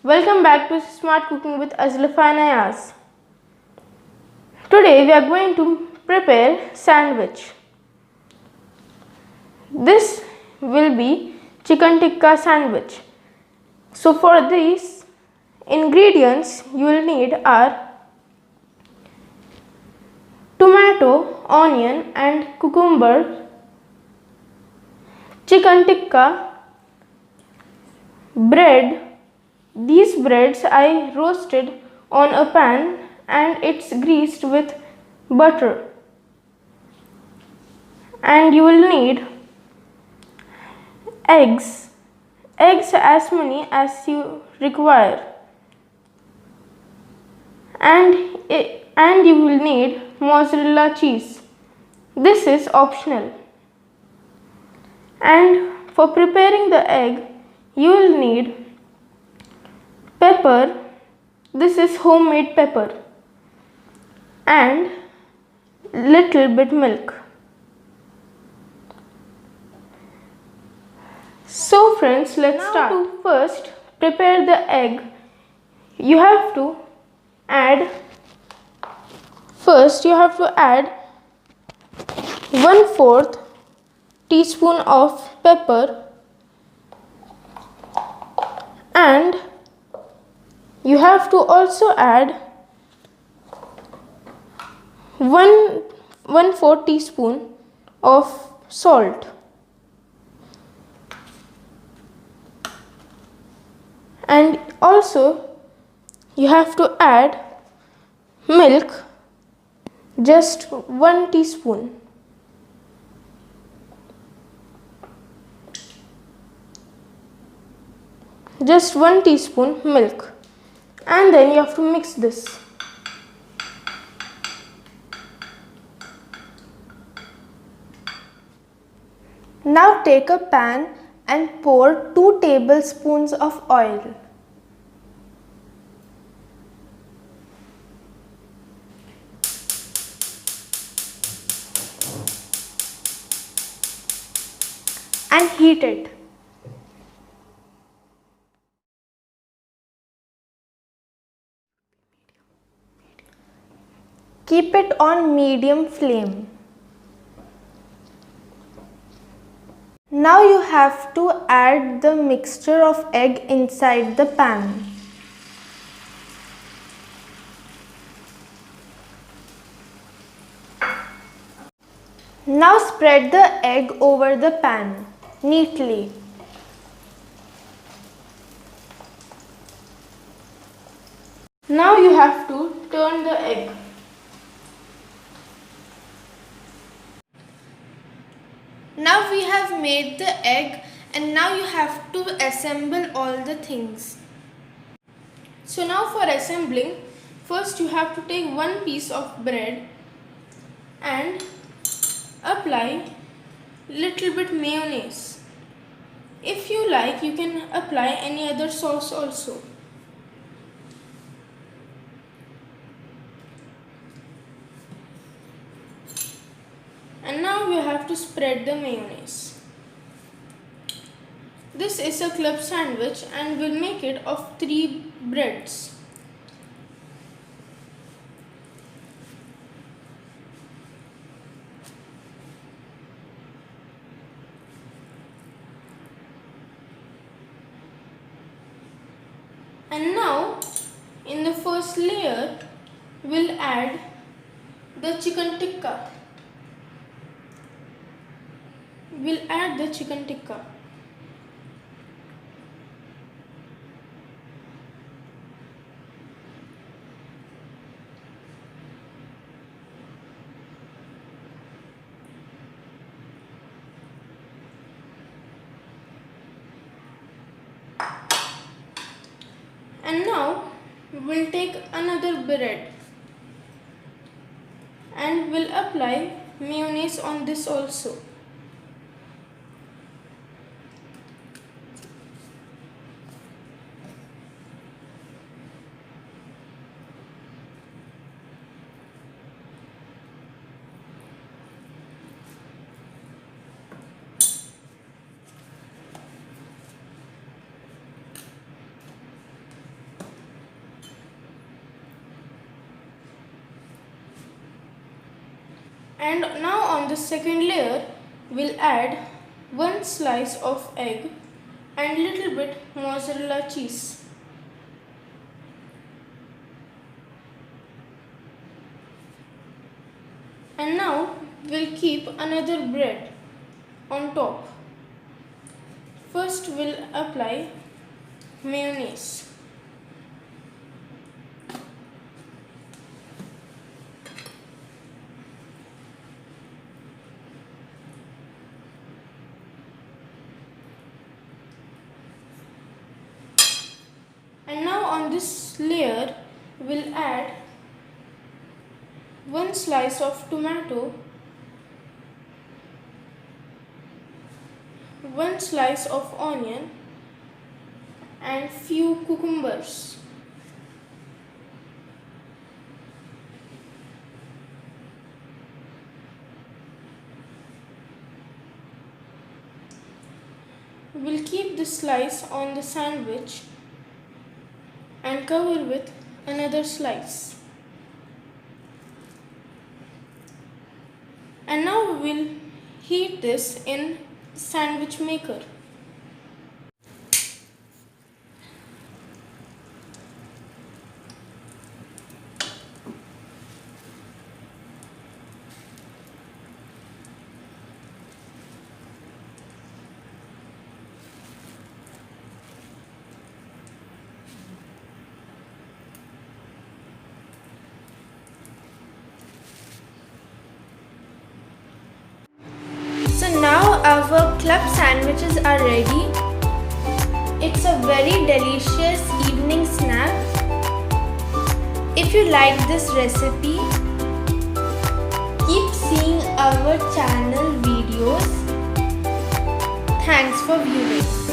Welcome back to Smart Cooking with Azlafa and Ayaz. Today we are going to prepare sandwich. This will be chicken tikka sandwich. So for these ingredients you will need are tomato, onion and cucumber, chicken tikka, bread. These breads I roasted on a pan and it's greased with butter. And you will need eggs as many as you require, and you will need mozzarella cheese. This is optional. And for preparing the egg you will need pepper. This is homemade pepper, and little bit milk. So friends, let's start. To first prepare the egg, you have to add 1/4 teaspoon of pepper, and you have to also add 1/4 teaspoon of salt, and also you have to add milk, just 1 teaspoon. Just 1 teaspoon milk, and then you have to mix this. Now take a pan and pour 2 tablespoons of oil. And heat it. Keep it on medium flame. Now you have to add the mixture of egg inside the pan. Now spread the egg over the pan neatly. Now you have to turn the egg. Now we have made the egg, and now you have to assemble all the things. So now for assembling, first you have to take one piece of bread and apply little bit mayonnaise. If you like, you can apply any other sauce also. And now you have to spread the mayonnaise. This is a club sandwich and we'll make it of 3 breads. And now in the first layer we'll add the chicken tikka. We'll add the chicken tikka. And now we'll take another bread and we'll apply mayonnaise on this also. And now on the second layer, we'll add one slice of egg and little bit mozzarella cheese. And now we'll keep another bread on top. First we'll apply mayonnaise. And now on this layer we'll add one slice of tomato, one slice of onion and few cucumbers. We'll keep the slice on the sandwich and cover with another slice. And now we'll heat this in sandwich maker. So now our club sandwiches are ready. It's a very delicious evening snack. If you like this recipe, keep seeing our channel videos. Thanks for viewing.